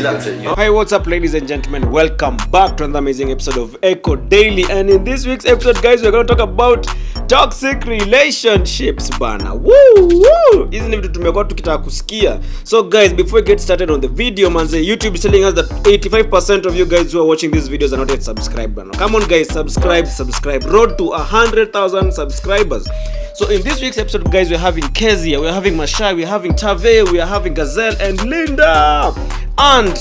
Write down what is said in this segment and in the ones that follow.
Hey, what's up, ladies and gentlemen? Welcome back to another amazing episode of Echo Daily. And in this week's episode, guys, we're going to talk about toxic relationships bana. Woo! Hizi ni vitu tumekuwa tukitaka kusikia. So guys, before we get started on the video, manze, YouTube is telling us that 85% of you guys who are watching these videos are not yet subscribed bana. Come on guys, subscribe. Road to 100,000 subscribers. So in this week's episode, guys, we're having Kezia, we're having Mashai, we're having Tave, we are having Gazelle and Linda. And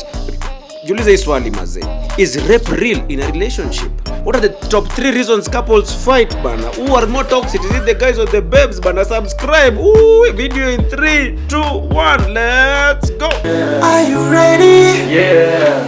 Juliza iswali maze, is rape real in a relationship? What are the top 3 reasons couples fight bana? Who are more toxic? Is it the guys or the babes bana? Subscribe. Ooh, video in 3, 2, 1. Let's go. Are you ready? Yeah.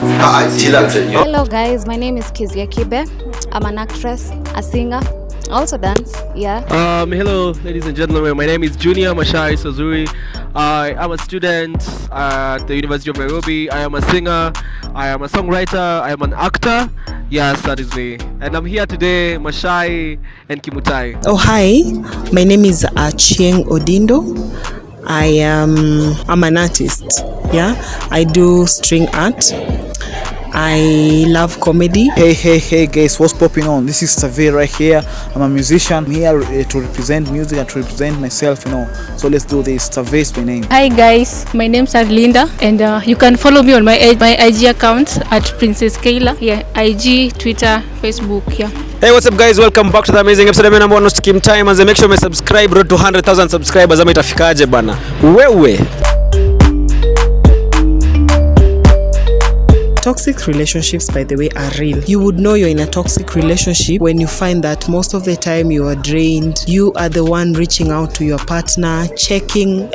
Hello guys, my name is Kezia Kibe. I'm an actress, a singer. I also dance, yeah. Hello, ladies and gentlemen. My name is Junior Mashai Sozuri. I'm a student at the University of Nairobi. I am a singer. I am a songwriter. I am an actor. Yes, that is me. And I'm here today, Mashai and KIMUTAI. Oh, hi. My name is Achieng Odindo. I'm an artist. Yeah, I do string art. I love comedy. Hey guys, what's popping on? This is Tave right here. I'm a musician. I'm here to represent music and to represent myself, So let's do this. Tave is my name. Hi guys, my name's Linda, and you can follow me on my IG account at Princess Kayla. Yeah, IG, Twitter, Facebook. Yeah. Hey, what's up guys? Welcome back to the amazing episode. Mimi naomba KIMUTAI254 and make sure you subscribe. Road to 100,000 subscribers. Ama itafikaje bana? Wewe. Toxic relationships, by the way, are real. You would know you're in a toxic relationship when you find that most of the time you are drained. You are the one reaching out to your partner, checking,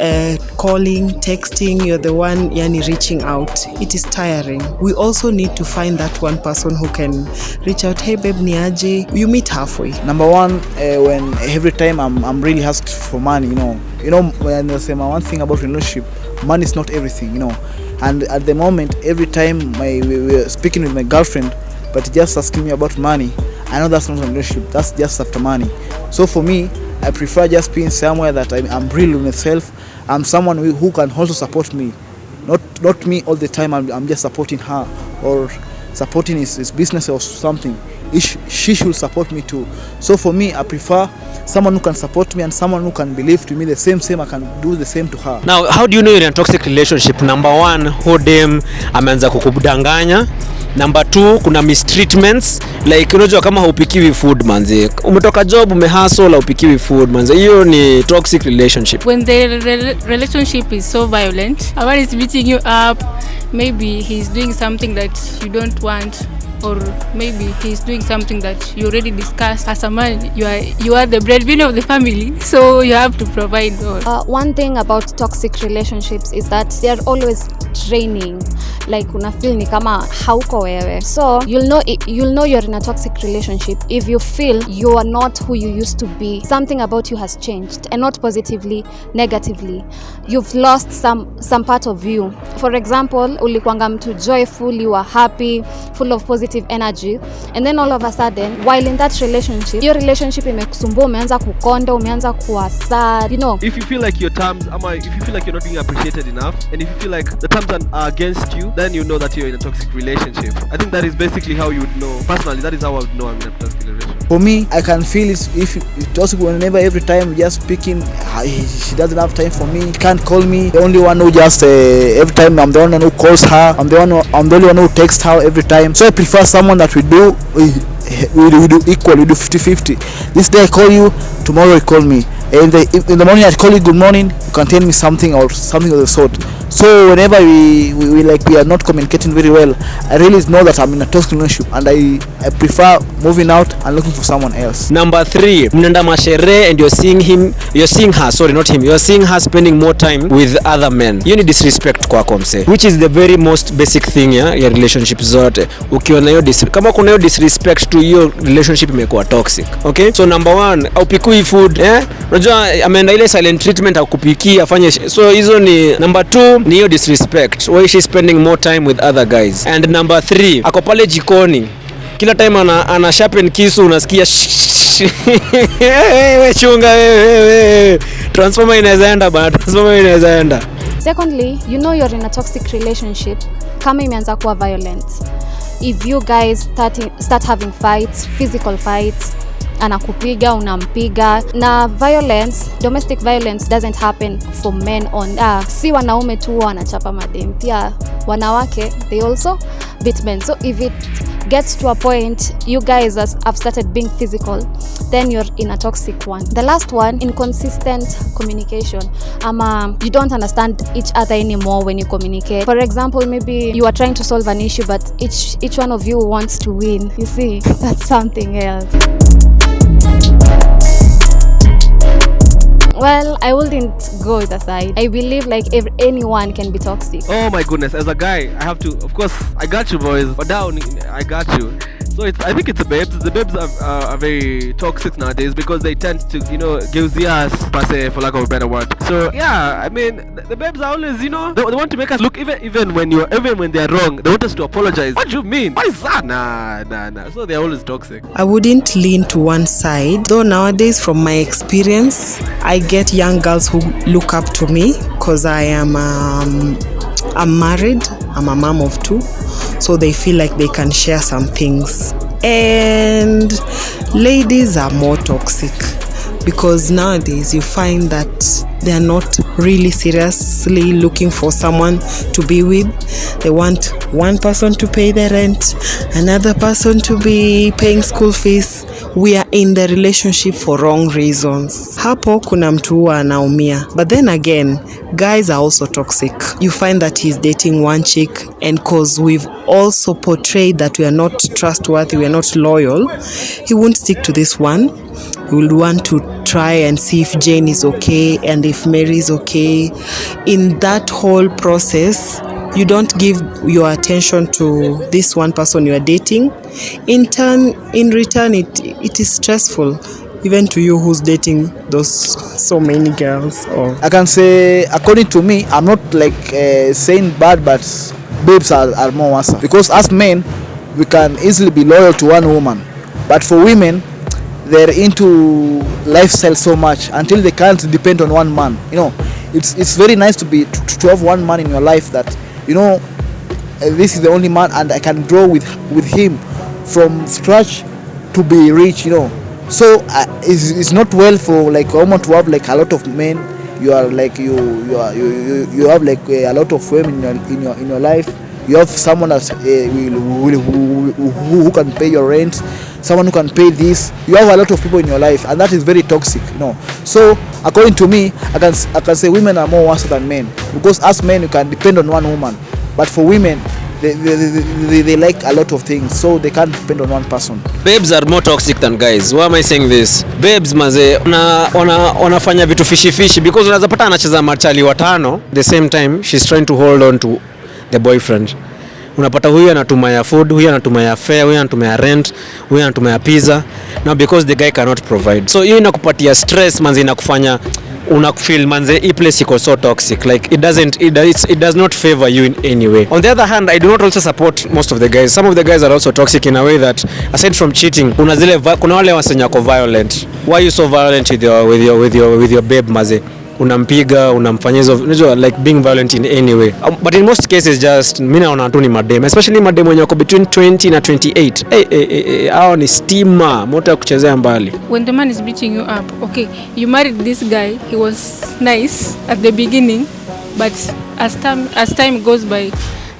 calling, texting. You're the one reaching out. It is tiring. We also need to find that one person who can reach out. Hey babe, niaje? You meet halfway. Number one, when every time I'm really asked for money, when I say one thing about relationship, money is not everything, And at the moment, every time we're speaking with my girlfriend, but just asking me about money, I know that's not a relationship. That's just after money. So for me, I prefer just being somewhere that I'm real with myself. I'm someone who can also support me. Not me all the time. I'm just supporting her or supporting his business or something. She should support me too. So for me, I prefer someone who can support me and someone who can believe to me the same I can do the same to her. Now, how do you know you're in a toxic relationship? Number 1, hodem ameanza kukudanganya. Number 2, kuna mistreatments, like unajua kama haupikiwi food manze. Umetoka job umehustle haupikiwi food manze. Hiyo ni toxic relationship. When the relationship is so violent, a man is beating you up, maybe he's doing something that you don't want, or maybe he's doing something that you already discussed. As a man, you are the breadwinner of the family, so you have to provide all. One thing about toxic relationships is that they are always draining. Like una feel ni kama hauko wewe. So you'll know you're in a toxic relationship if you feel you are not who you used to be. Something about you has changed, and not positively, negatively. You've lost some part of you. For example, ulikuanga mtu joyful, you are happy, full of positive energy, and then all of a sudden, while in that relationship, your relationship imekusumbua, umeanza kukonda, umeanza kuwa sad, If you feel like your terms, if you feel like you're not being appreciated enough, and if you feel like the terms are against you, then you know that you're in a toxic relationship. I think that is basically how you would know. Personally, that is how I would know I'm in a toxic relationship. For me, I can feel it if toxic whenever every time just speaking, she doesn't have time for me. She can't call me. The only one who just every time I'm the only one who calls her. I'm the only one who texts her every time. So I prefer someone that we do equal. We do 50-50. This day I call you, tomorrow you call me. In the morning I call you good morning, you can tell me something or something of the sort. So whenever we are not communicating very well, I really know that I'm in a toxic relationship, and I prefer moving out and looking for someone else. Number 3, mnaenda mashere and you're seeing her spending more time with other men. You need disrespect kwako mse, which is the very most basic thing ya relationship zote. Ukiona hiyo kama kuna hiyo disrespect to hiyo relationship imekuwa toxic. Okay? So number 1, haupikui food, unajua ameenda ile silent treatment akupikia afanye. So hizo ni number 2, ni hiyo disrespect. Why she spending more time with other guys. And number 3, ako pale jikoni. Kila time ana sharpen kisu unasikia wewe chunga wewe. Transformer inaenda bana. Secondly, you know you're in a toxic relationship kama imeanza kuwa violent, if you guys start having fights, physical fights, anakupiga unampiga, na violence, domestic violence doesn't happen for men on si wanaume tu wanachapa madem, pia wanawake they also beat men. So if it gets to a point you guys have started being physical, then you're in a toxic one. The last one, inconsistent communication. You don't understand each other anymore when you communicate. For example, maybe you are trying to solve an issue but each one of you wants to win. You see, that's something else. Well, I wouldn't go with a side. I believe like anyone can be toxic. Oh my goodness, as a guy, I have to, of course, I got you boys, but down, I got you. So I think it's the babes. The babes are very toxic nowadays because they tend to, give the ass, per se, for lack of a better word. So yeah, I mean, the babes are always, they want to make us look, even when they're wrong, they want us to apologize. What do you mean? What is that? Nah. So they're always toxic. I wouldn't lean to one side, though nowadays from my experience, I get young girls who look up to me because I'm married, I'm a mom of 2, so they feel like they can share some things. And ladies are more toxic because nowadays you find that they are not really seriously looking for someone to be with. They want one person to pay the rent, another person to be paying school fees. We are in the relationship for wrong reasons. Hapo kuna mtu huwa anaumia. But then again, guys are also toxic. You find that he's dating one chick, and cause we've also portrayed that we are not trustworthy, we are not loyal, he won't stick to this one. He will want to try and see if Jane is okay and if Mary is okay. In that whole process, you don't give your attention to this one person you are dating. In return, it is stressful, even to you who's dating so many girls. I can say, according to me, I'm not like saying bad, but babes are more worse. Because as men, we can easily be loyal to one woman. But for women, they're into lifestyle so much until they can't depend on one man. It's very nice to have one man in your life that, this is the only man and I can grow with him from scratch to be rich. So it's not well for like a woman to have like a lot of men. You are like you have like a lot of women in your life. You have someone that who can pay your rent, someone who can pay this. You have a lot of people in your life, and that is very toxic. So according to me, I can say women are more worse than men, because as men you can depend on one woman, but for women they like a lot of things, so they can't depend on one person. Babes are more toxic than guys. Why am I saying this? Babes maze wanafanya vitu fishy because unaweza pata anacheza machali watano the same time she's trying to hold on to the boyfriend. Unapata huyu anatuma ya food, huyu anatuma ya fare, huyu anatuma ya rent, huyu anatuma ya pizza. Now because the guy cannot provide, so hiyo inakupatia stress manzi, inakufanya unafeel manze hii place iko so toxic, like it does not favor you in any way. On the other hand, I do not also support most of the guys. Some of the guys are also toxic in a way that aside from cheating, kuna wale wasenya ko violent. Why are you so violent with your babe maze? Unampiga, unamfanya hizo, like being violent in any way. But in most cases just mimi naona tu ni madem, especially madem wenye wako between 20 na 28. Hao ni stima moto ya kuchezea mbali. When the man is beating you up, okay, you married this guy, he was nice at the beginning, but as time goes by,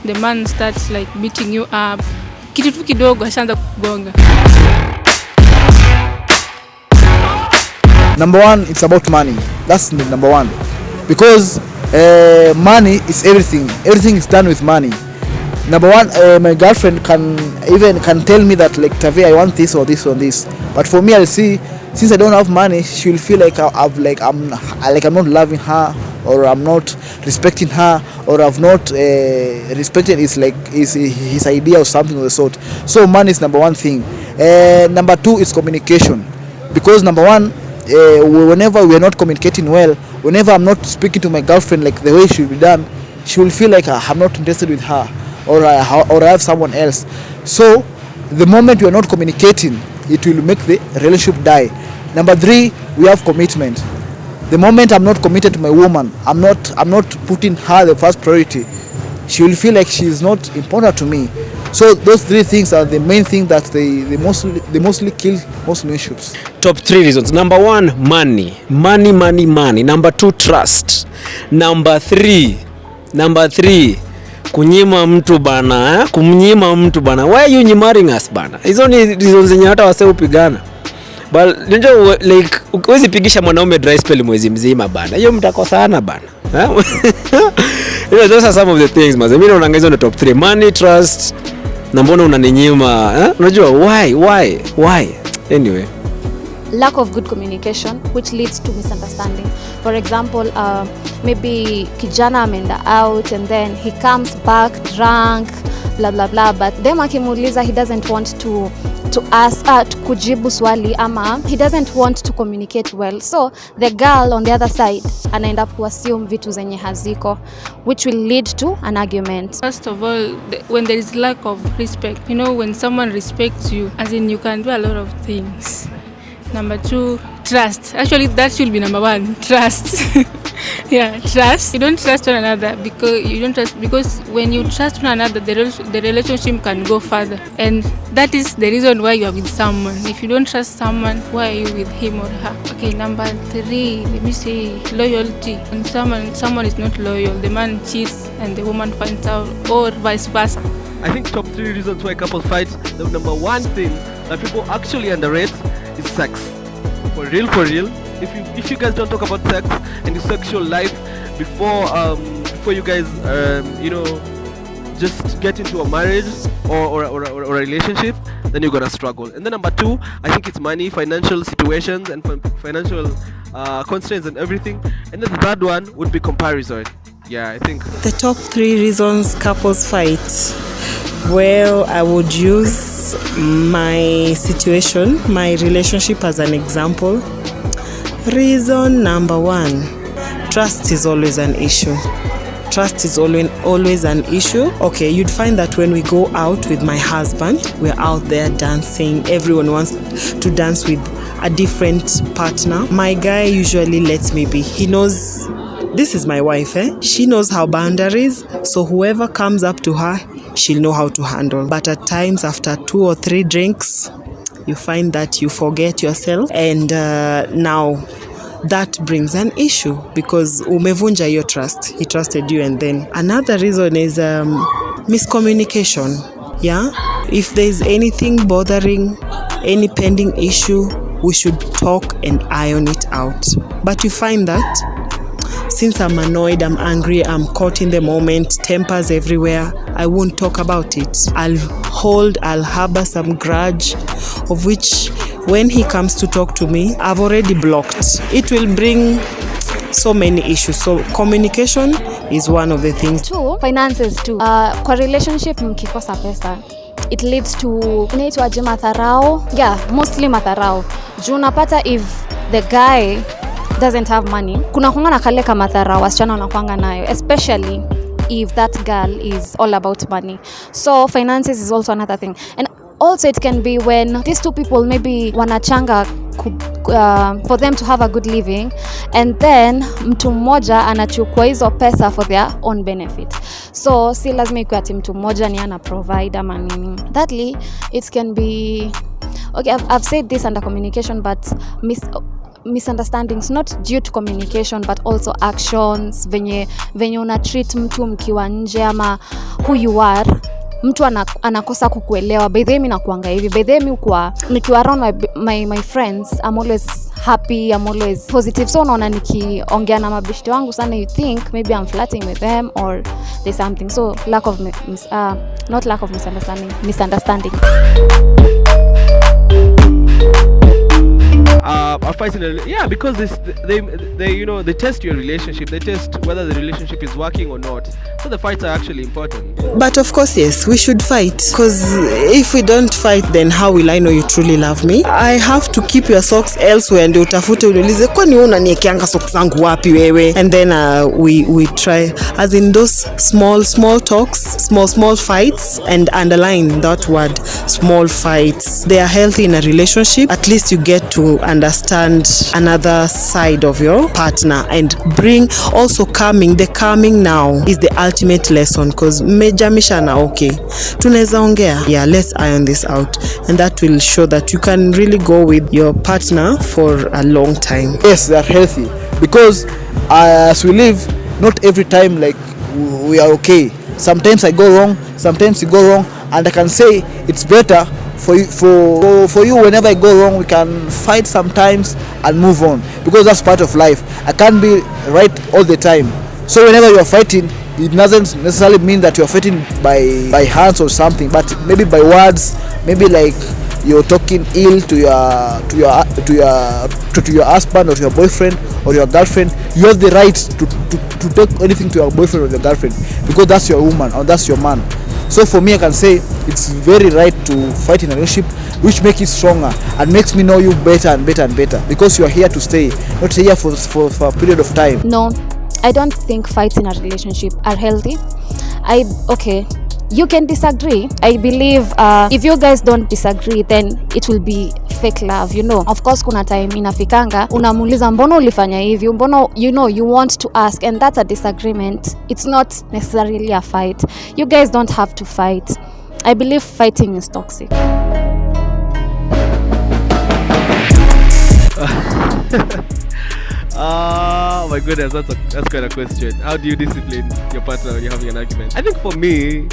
the man starts like beating you up. Kitu tu kidogo ashaanza kugonga. Number one, it's about money. That's the number one, because money is everything. Everything is done with money. Number one, my girlfriend can tell me that like, Tavi, I want this or this or this. But for me, I'll see, since I don't have money, she'll feel like I'm not loving her, or I'm not respecting her, or I've not respected his idea or something of the sort. So money is number one thing. Number two is communication, because number one, whenever we are not communicating well, whenever I'm not speaking to my girlfriend like the way she should be done, she will feel like I'm not interested with her, or I have someone else. So the moment we are not communicating, it will make the relationship die. Number three, we have commitment. The moment I'm not committed to my woman, I'm not putting her the first priority, she will feel like she is not important to me. So those three things are the main thing that they mostly kill most relationships. Top 3 reasons. Number 1, money. Money. Number 2, trust. Number 3, kunyima mtu bana, kumnyima mtu bana. Why are you nyimaring us bana? Hizo ni reasons zenye hata wase upigana. But unajua like ukiwezi pigisha mwanaume dry spell mwezi mzima bana. Hiyo mtakosana bana. You know, those are some of the things man. Mimi naona hizo ni top 3. Money, trust. Na mbona unaninyima? Unajua why? Anyway, lack of good communication which leads to misunderstanding. For example, maybe kijana ameenda out and then he comes back drunk, blah blah blah, but them akimuuliza he doesn't want to ask kujibu swali ama he doesn't want to communicate well, so the girl on the other side anaenda kuassume vitu zenye haziko, which will lead to an argument. First of all, when there is lack of respect, you know, when someone respects you, as in you can do a lot of things. Number 2, trust. Actually, that should be number 1, trust. Yeah, trust. You don't trust one another because when you trust one another, the relationship can go further. And that is the reason why you are with someone. If you don't trust someone, why are you with him or her? Okay, number 3, let me say loyalty. When someone is not loyal, the man cheats and the woman finds out, or vice versa. I think top 3 reasons why couples fight. The number 1 thing that people actually underrate is sex. For real. If you guys don't talk about sex and your sexual life before you guys just get into a marriage or a relationship, then you're gonna struggle. And then number 2, I think it's money, financial situations and financial constraints and everything. And then the third one would be comparison. Yeah, I think The top 3 reasons couples fight. Well, I would use my situation, my relationship as an example. Reason number 1, trust is always an issue. Trust is always an issue. Okay, you'd find that when we go out with my husband, we're out there dancing. Everyone wants to dance with a different partner. My guy usually lets me be. He knows this is my wife, She knows her boundaries, so whoever comes up to her, she'll know how to handle. But at times, after 2 or 3 drinks, you find that you forget yourself, and now that brings an issue because umevunja your trust. He trusted you, and then another reason is miscommunication. Yeah, if there's anything bothering, any pending issue, we should talk and iron it out. But you find that since I'm annoyed, I'm angry, I'm caught in the moment, tempers everywhere, I won't talk about it. I'll harbor some grudge, of which when he comes to talk to me, I've already blocked. It will bring so many issues. So communication is one of the things. 2, finances too. Kwa relationship mkikosa pesa, it leads to inaitwaje matharao. Yeah, mostly matharao. Juu unapata if the guy doesn't have money, kuna kuanga na kale kama matharao wasichana wanakuanga nayo, especially if that girl is all about money. So finances is also another thing. And also it can be when these 2 people maybe wanachanga for them to have a good living, and then mtu mmoja anachukua hizo pesa for their own benefit. So si lazima ikuwe ati mtu mmoja ni ana provide ama nini. Thirdly, it can be okay, I've said this under communication, but misunderstandings not due to communication but also actions, venye una treat mtu mkiwa nje ama who you are. Mtu anakosa kukuelewa. By the way, mimi nakuanga hivi. By the way, nikiwa around my friends, I'm always happy, I'm always positive. So unaona nikiongea na mabishti wangu sana, you think maybe I'm flirting with them or there's something. So not lack of misunderstanding. are fighting because they test your relationship, they test whether the relationship is working or not, so the fights are actually important. But of course, yes, we should fight, because if we don't fight, then how will I know you truly love me? I have to keep your socks elsewhere and utafute uniulize kwani unaniekeanga socks zangu wapi wewe, and then we try, as in those small talks, small fights, and underline that word, small fights. They are healthy in a relationship. At least you get to understand another side of your partner and bring also calming. The calming now is the ultimate lesson, because mmejamishana, okay, tunaweza ongea, yeah, let's iron this out, and that will show that you can really go with your partner for a long time. Yes, they are healthy, because as we live, not every time like we are okay. Sometimes I go wrong, sometimes you go wrong, and I can say it's better for you whenever I go wrong, we can fight sometimes and move on, because that's part of life. I can't be right all the time. So whenever you are fighting, it doesn't necessarily mean that you are fighting by hands or something, but maybe by words, maybe like you're talking ill to your husband or to your boyfriend or your girlfriend. You have the right to take anything to your boyfriend or your girlfriend, because that's your woman or that's your man. So for me, I can say it's very right to fight in a relationship, which makes it stronger and makes me know you better and better and better, because you are here to stay, not here for a period of time. No, I don't think fights in a relationship are healthy. Okay, you can disagree. I believe if you guys don't disagree, then it will be fake love, you know. Of course, kuna time inafikanga unamuuliza mbona ulifanya hivi, mbona, you want to ask, and that's a disagreement. It's not necessarily a fight. You guys don't have to fight. I believe fighting is toxic. Oh my goodness, that's quite a question. How do you discipline your partner when you're having an argument? I think for me,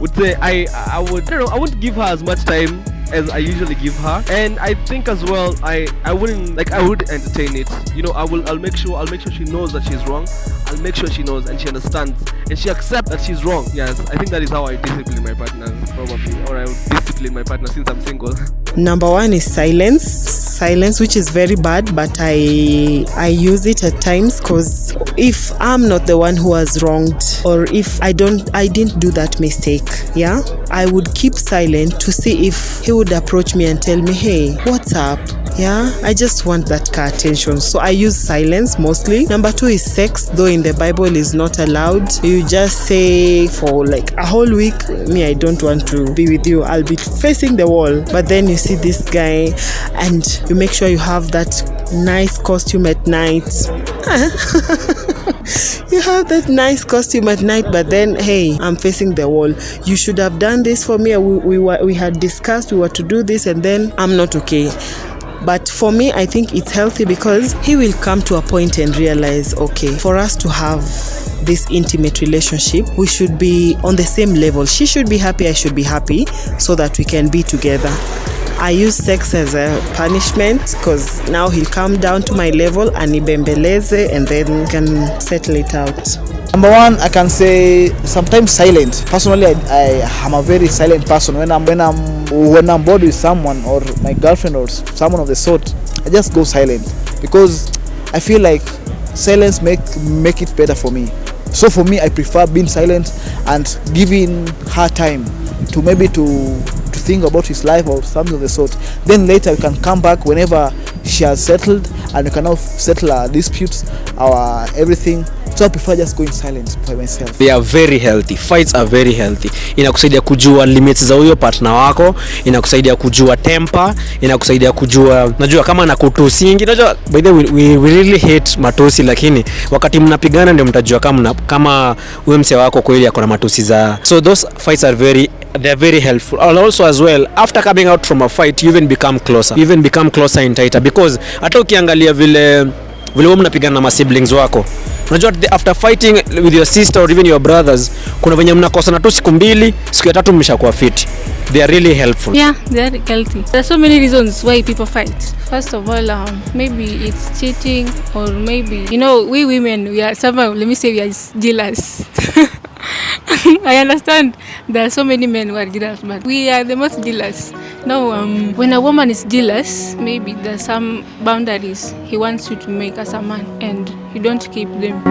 would say I wouldn't give her as much time as I usually give her, and I think as well I wouldn't I would entertain it. I'll make sure she knows that she's wrong. I'll make sure she knows and she understands and she accepts that she's wrong. Yes, I think that is how I discipline my partner, probably, or I would discipline my partner since I'm single. Number one is silence, which is very bad, but I use it at times, because if I'm not the one who was wronged, or if I didn't do that mistake, yeah, I would keep silent to see if he would approach me and tell me, hey, what's up? Yeah, I just want that car attention. So I use silence mostly. Number two is sex, though in the Bible is not allowed. You just say for like a whole week, me, I don't want to be with you. I'll be facing the wall. But then you see this guy and you make sure you have that nice costume at night. You have that nice costume at night, but then, hey, I'm facing the wall. You should have done this for me. We had discussed we were to do this, and then I'm not okay. But for me, I think it's healthy, because he will come to a point and realize, okay, for us to have this intimate relationship, we should be on the same level. She should be happy, I should be happy, so that we can be together. I use sex as a punishment, because now he'll come down to my level and ibembeleze, and then can settle it out. Number one, I can say sometimes silent. Personally, I am a very silent person. When I'm bored with someone or my girlfriend or someone of the sort, I just go silent, because I feel like silence make it better for me. So for me, I prefer being silent and giving her time to maybe to think about his life or something of the sort. Then later we can come back whenever she has settled, and we can now settle our disputes, our everything. So I prefer just going silent by myself. They are very healthy. Fights are very healthy. Inakusaidia kujua limits za huyo partner wako, inakusaidia kujua temper, inakusaidia kujua, najua kama nakutusingi. Najua by the way, we really hate matusi, lakini wakati mnapigana ndio mtajua kama huyo mse wako kweli ako na matusi za. So those fights are very helpful. And also as well, after coming out from a fight, you even become closer. You even become closer and tighter, because hata ukiangalia vile mnapigana na ma siblings wako, unajua after fighting with your sister or even your brothers, kuna venye mnakosana tu siku mbili, siku ya tatu mmeshakuwa fit. They are really helpful. Yeah, they are healthy. There are so many reasons why people fight. First of all, maybe it's cheating, or maybe, we women, we are somehow, let me say, we are jealous. I understand there are so many men who are jealous, but we are the most jealous. Now, when a woman is jealous, maybe there's some boundaries he wants you to make as a man, and you don't keep them.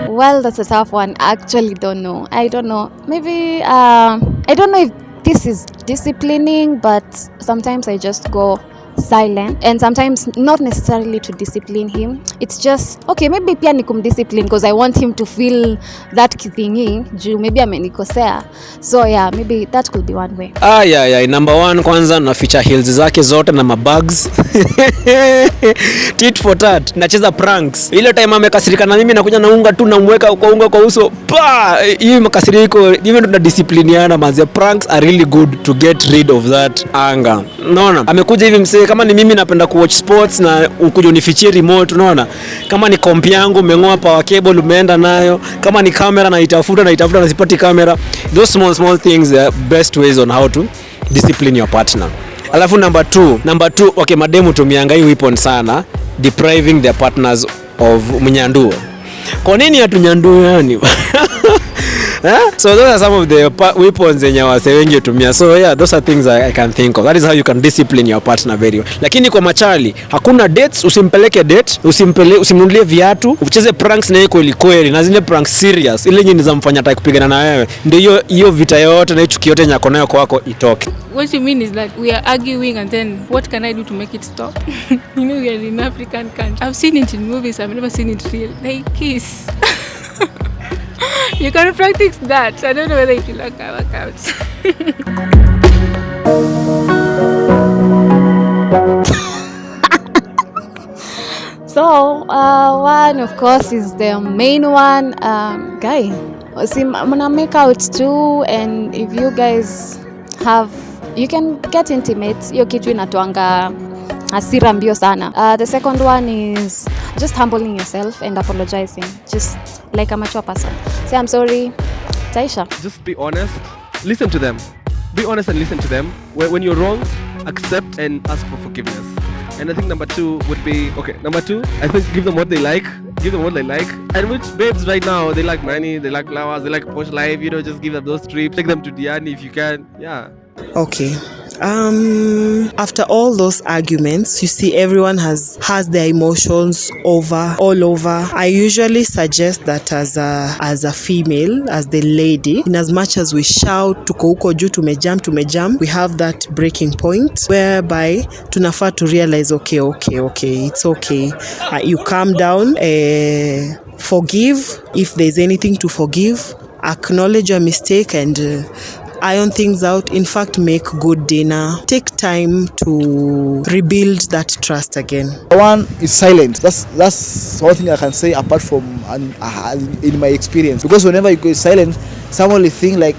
Well, that's a tough one. I actually don't know. I don't know. Maybe, I don't know if this is disciplining, but sometimes I just go silent, and sometimes not necessarily to discipline him. It's just okay, maybe pia ni kumdiscipline because I want him to feel that thingy juu maybe amenikosea. So yeah, maybe that could be one way. Yeah. Number one, kwanza na feature heels zake zote na mabags. Tit for tat. Nacheza pranks. Ile time amekasirika na mimi nakuja naunga tu namweka kwa unga kwa uso. Pa! Hii makasiriko, hivi ndo discipliniana manze. Pranks are really good to get rid of that anger. Unaona? Amekuja hivi msee, kama ni mimi napenda kuwatch sports na ukuja unifichie remote, unaona? Kama ni kompi yangu umengoa power cable umeenda nayo, kama ni kamera naitafuta na sipati kamera. Those small things are best ways on how to discipline your partner. Alafu number two, okay, mademu tumianga hii weapon sana, depriving their partners of mnyanduo. Kwa nini hatunyanduo yani? So those are some of the weapons zenye wase wengi hutumia. So yeah, those are things I can think of. That is how you can discipline your partner very well. Lakini kwa machali, hakuna dates, usimpeleke date, usimnunulie viatu, ucheze pranks na yeye kweli na zile pranks serious. Ile nyingine za mfanya hata kupigana na wewe. Ndio hiyo vita yote na chuki yote nyako nayo kwako itoke. What you mean is that we are arguing and then what can I do to make it stop? You know, we are in African country. I've seen it in movies, I've never seen it real. They kiss. You can practice that. I don't know whether it will work out. So one of course is the main one, guy. See, mna make out too, and if you guys you can get intimate. Hiyo kitu inatoanga hasira mbio sana. The second one is just humbling yourself and apologizing, just like a mature person. Say I'm sorry, Taisha. Just be honest, listen to them. Be honest and listen to them. When you're wrong, accept and ask for forgiveness. And I think number two, I think give them what they like. And which babes right now, they like money, they like flowers, they like posh life, you know, just give them those trips. Take them to Diani if you can. Yeah. Okay. After all those arguments, you see everyone has their emotions all over. I usually suggest that as a female, as the lady, in as much as we shout tuko huko juu tumejam, we have that breaking point whereby tunafaa to realize okay, it's okay. You calm down, forgive if there's anything to forgive, acknowledge your mistake and iron things out. In fact, make good dinner. Take time to rebuild that trust again. One is silent. That's one thing I can say apart from in my experience. Because whenever you go silent, someone will think like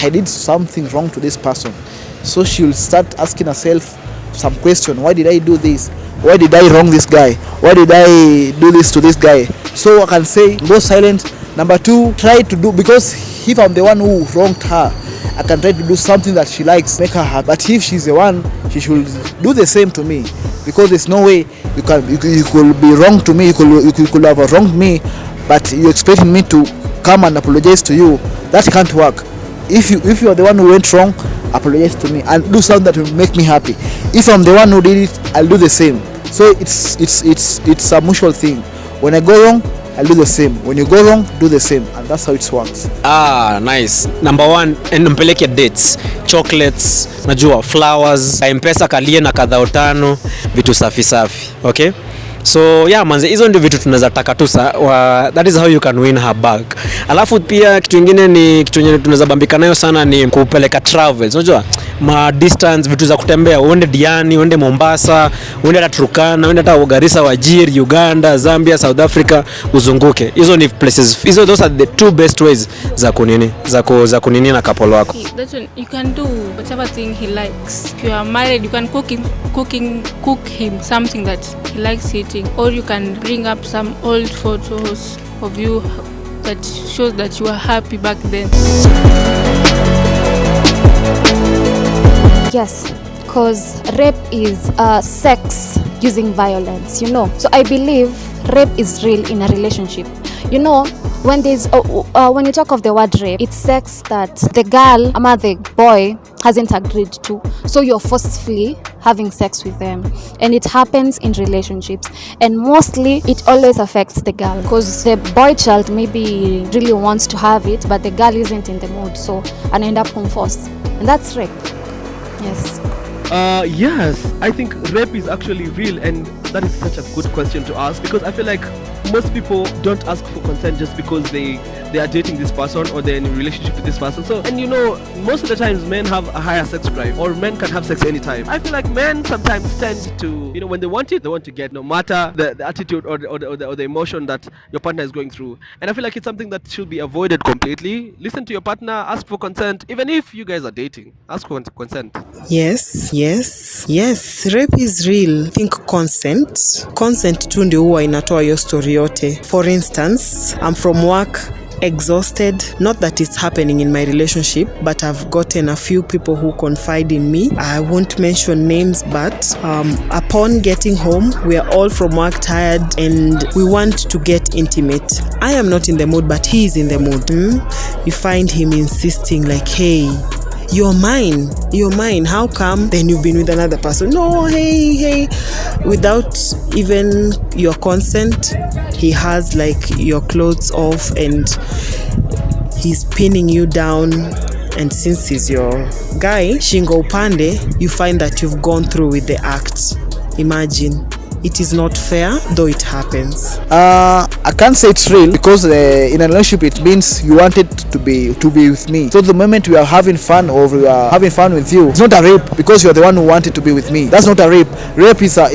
I did something wrong to this person. So she'll start asking herself some question. Why did I do this? Why did I wrong this guy? Why did I do this to this guy? So I can say go silent. Number two, try to do, because if I'm the one who wronged her, I can try to do something that she likes, make her happy. But if she's the one, she should do the same to me, because there's no way you could be wrong to me, you could have wronged me, but you expecting me to come and apologize to you. That can't work. If you are the one who went wrong, apologize to me and do something that will make me happy. If I'm the one who did it, I'll do the same. So it's a mutual thing. When I go wrong, I'll do the same. When you go wrong, do the same. And that's how it works. Nice. Number one, mpeleke dates, chocolates, najua, flowers, M-Pesa kalie na kadha utano, vitu safi. Okay? So yeah manze, hizo ndio vitu tunaweza taka tu that is how you can win her back. Alafu pia kitu kingine ni kitu yenye tunaweza bambika nayo sana ni kupeleka travels. Unajua ma distance, vitu za kutembea, uende Diani, uende Mombasa, uende hata Turkana, uende hata Garissa, Wajir, Uganda, Zambia, South Africa, uzunguke. Hizo ni places. Those are the two best ways za kunini na couple wako. That's when you can do whatever thing he likes. If you are married, you can cook him something that he likes eating, or you can bring up some old photos of you that shows that you are happy back then. Yes, because rape is sex using violence, you know. So I believe rape is real in a relationship. You know, when you talk of the word rape, it's sex that the girl or the boy hasn't agreed to. So you're forcefully having sex with them. And it happens in relationships. And mostly it always affects the girl, because the boy child maybe really wants to have it, but the girl isn't in the mood. So and end up on force. And that's rape. Yes. Yes, I think rape is actually real, and that is such a good question to ask, because I feel like most people don't ask for consent just because they are dating this person or they're in a relationship with this person. So, and you know, most of the times men have a higher sex drive, or men can have sex anytime. I feel like men sometimes tend to, you know, when they want it, they want to get, no matter the attitude or the emotion that your partner is going through. And I feel like it's something that should be avoided completely. Listen to your partner, ask for consent, even if you guys are dating, ask for consent. Yes, rape is real. Think consent tu ndio huwa inatoa hiyo story yote. For instance, I'm from work, exhausted, not that it's happening in my relationship, but I've gotten a few people who confide in me. I won't mention names, but upon getting home, we are all from work tired and we want to get intimate. I am not in the mood, but he is in the mood. You find him insisting like, hey, you're mine, how come? Then you've been with another person. No, hey, without even your consent, he has like your clothes off and he's pinning you down. And since he's your guy, shingo upande, you find that you've gone through with the act. Imagine. It is not fair, though it happens. I can't say it's real because in a relationship it means you wanted to be with me. So the moment we are having fun or we are having fun with you, it's not a rape because you are the one who wanted to be with me. That's not a rape. Rape is a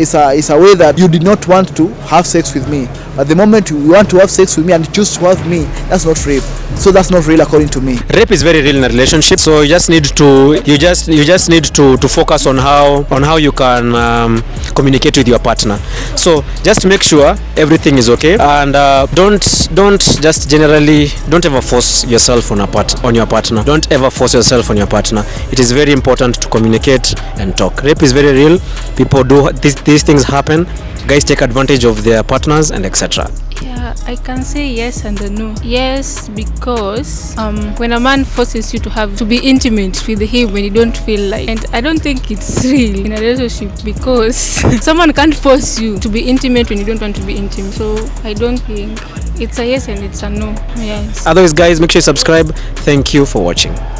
way that you did not want to have sex with me. But the moment you want to have sex with me and choose to have me, that's not rape. So that's not real according to me. Rape is very real in a relationship, so you just need to focus on how you can communicate with your partner. So just make sure everything is okay, and don't ever force yourself on your partner. Don't ever force yourself on your partner. It is very important to communicate and talk. Rape is very real. People do these things happen. Guys take advantage of their partners and etc. Yeah, I can say yes and no. Yes, because when a man forces you to be intimate with him when you don't feel like, and I don't think it's real in a relationship, because someone can't force you to be intimate when you don't want to be intimate. So I don't think it's a yes and it's a no. Yes. Otherwise, guys, make sure you subscribe. Thank you for watching.